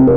In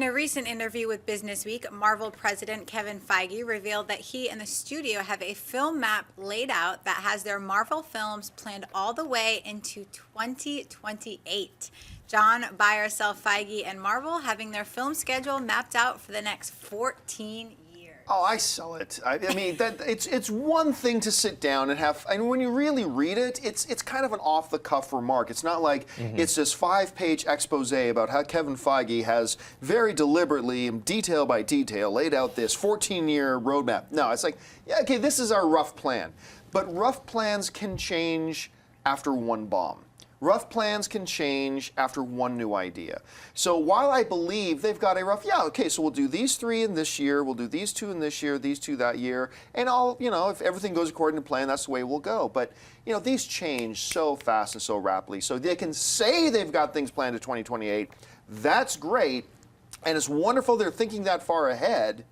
a recent interview with Businessweek, Marvel President Kevin Feige revealed that he and the studio have a film map laid out that has their Marvel films planned all the way into 2028. John, buy or sell Feige and Marvel having their film schedule mapped out for the next 14 years. Oh, I sell it. I mean, it's one thing to sit down and have. And when you really read it, it's kind of an off-the-cuff remark. It's not like it's this 5-page expose about how Kevin Feige has very deliberately, detail by detail, laid out this 14-year roadmap. No, it's like, yeah, okay, this is our rough plan, but rough plans can change after one bomb. Rough plans can change after one new idea. So while I believe they've got a rough, yeah, okay, so we'll do these 3 in this year, we'll do these 2 in this year, these 2 that year, and if everything goes according to plan, that's the way we'll go. But, these change so fast and so rapidly. So they can say they've got things planned to 2028. That's great, and it's wonderful they're thinking that far ahead.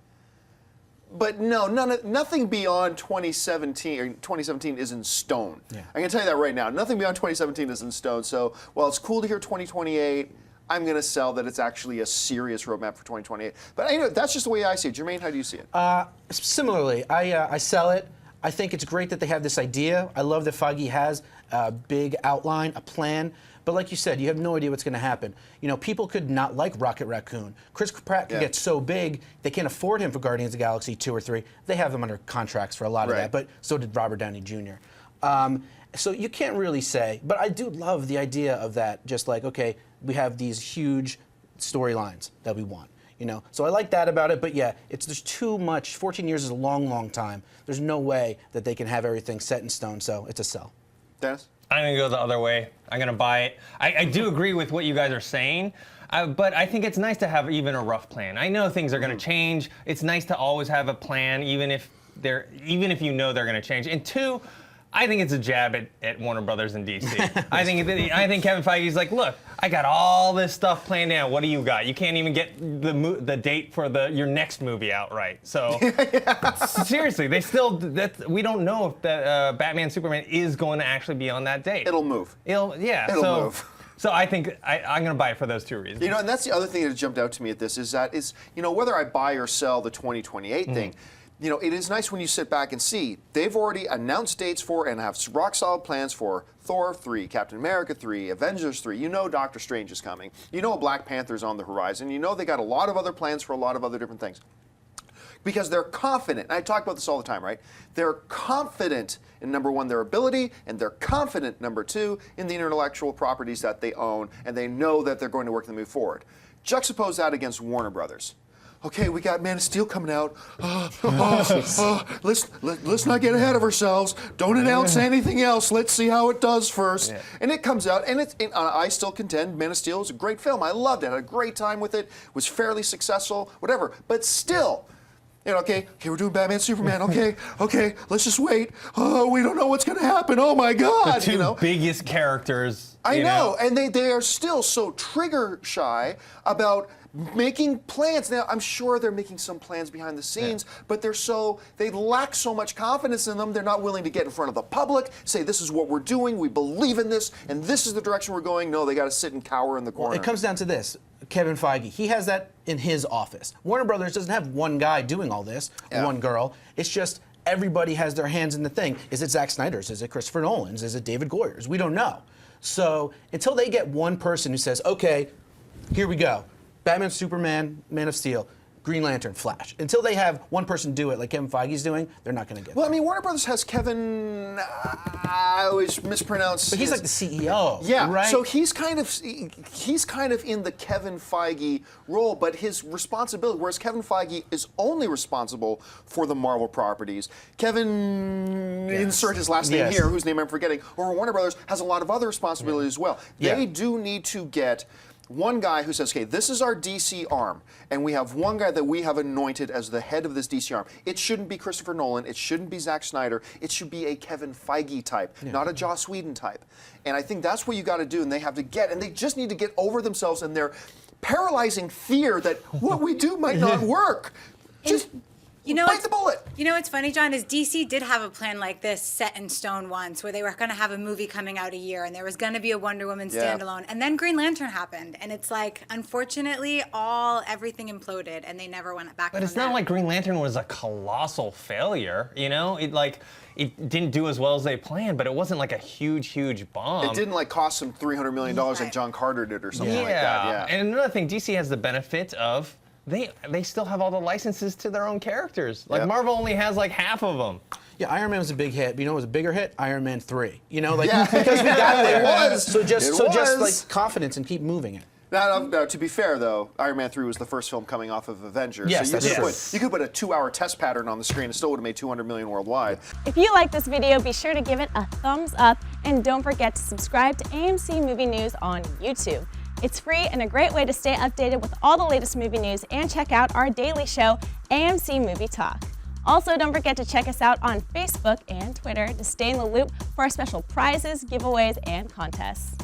But no, nothing beyond 2017 is in stone. Yeah. I can tell you that right now. Nothing beyond 2017 is in stone. So while it's cool to hear 2028, I'm going to sell that it's actually a serious roadmap for 2028. But that's just the way I see it. Jermaine, how do you see it? Similarly, I sell it. I think it's great that they have this idea. I love that Feige has a big outline, a plan. But like you said, you have no idea what's going to happen. People could not like Rocket Raccoon. Chris Pratt could get so big, they can't afford him for Guardians of the Galaxy 2 or 3. They have him under contracts for a lot of that, but so did Robert Downey Jr. So you can't really say, but I do love the idea of that, just like, okay, we have these huge storylines that we want. So I like that about it, but yeah, there's too much. 14 years is a long, long time. There's no way that they can have everything set in stone, so it's a sell. Dennis? I'm going to go the other way. I'm going to buy it. I do agree with what you guys are saying, but I think it's nice to have even a rough plan. I know things are going to change. It's nice to always have a plan, even if you know they're going to change. And 2, I think it's a jab at Warner Brothers in DC. I think Kevin Feige's like, look, I got all this stuff planned out. What do you got? You can't even get the date for your next movie out right. So seriously, we don't know if that Batman Superman is going to actually be on that date. It'll move. It'll move. So I think I'm going to buy it for those 2 reasons. And that's the other thing that jumped out to me at this is whether I buy or sell the 2028 thing. It is nice when you sit back and see they've already announced dates for and have rock-solid plans for Thor 3, Captain America 3, Avengers 3. Doctor Strange is coming. Black Panther's on the horizon. They got a lot of other plans for a lot of other different things. Because they're confident, and I talk about this all the time, right? They're confident in, number 1, their ability, and they're confident, number 2, in the intellectual properties that they own, and they know that they're going to work to move forward. Juxtapose that against Warner Brothers. Okay, we got Man of Steel coming out. Let's not get ahead of ourselves. Don't announce anything else. Let's see how it does first. Yeah. And it comes out, and I still contend Man of Steel was a great film. I loved it. I had a great time with it. Was fairly successful, whatever. But still, okay, we're doing Batman, Superman. Okay, let's just wait. Oh, we don't know what's going to happen. Oh my God, the 2 biggest characters. I know, and they are still so trigger shy about making plans. Now, I'm sure they're making some plans behind the scenes, but they lack so much confidence in them, they're not willing to get in front of the public, say this is what we're doing, we believe in this, and this is the direction we're going. No, they got to sit and cower in the corner. Well, it comes down to this. Kevin Feige, he has that in his office. Warner Brothers doesn't have one guy doing all this, one girl. It's just everybody has their hands in the thing. Is it Zack Snyder's? Is it Christopher Nolan's? Is it David Goyer's? We don't know. So until they get one person who says, okay, here we go. Batman, Superman, Man of Steel, Green Lantern, Flash. Until they have one person do it like Kevin Feige's doing, they're not going to get Well, I mean, Warner Brothers has Kevin, I always mispronounce But he's like the CEO, yeah, right? So he's kind of in the Kevin Feige role, but his responsibility, whereas Kevin Feige is only responsible for the Marvel properties, Kevin, insert his last name here, whose name I'm forgetting, or Warner Brothers has a lot of other responsibilities as well. They do need to get one guy who says, okay, this is our DC arm, and we have one guy that we have anointed as the head of this DC arm. It shouldn't be Christopher Nolan. It shouldn't be Zack Snyder. It should be a Kevin Feige type, not a Joss Whedon type. And I think that's what you got to do, and they just need to get over themselves and their paralyzing fear that what we do might not work. Just You know, Bite the bullet. You know what's funny, John, is DC did have a plan like this set in stone once, where they were going to have a movie coming out a year, and there was going to be a Wonder Woman standalone, and then Green Lantern happened, and it's like, unfortunately, everything imploded, and they never went back. But it's not like Green Lantern was a colossal failure, you know? It didn't do as well as they planned, but it wasn't like a huge bomb. It didn't like cost them $300 million like John Carter did or something like that. Yeah. And another thing, DC has the benefit of they still have all the licenses to their own characters. Like Marvel only has like half of them. Yeah, Iron Man was a big hit. But you know what was a bigger hit? Iron Man 3. You know, like because we got there. It was. So just was. like confidence and keep moving it. Now, to be fair, though, Iron Man 3 was the first film coming off of Avengers. Yes, so that's true. you could put a 2-hour test pattern on the screen and still would have made $200 million worldwide. If you like this video, be sure to give it a thumbs up and don't forget to subscribe to AMC Movie News on YouTube. It's free and a great way to stay updated with all the latest movie news and check out our daily show, AMC Movie Talk. Also, don't forget to check us out on Facebook and Twitter to stay in the loop for our special prizes, giveaways, and contests.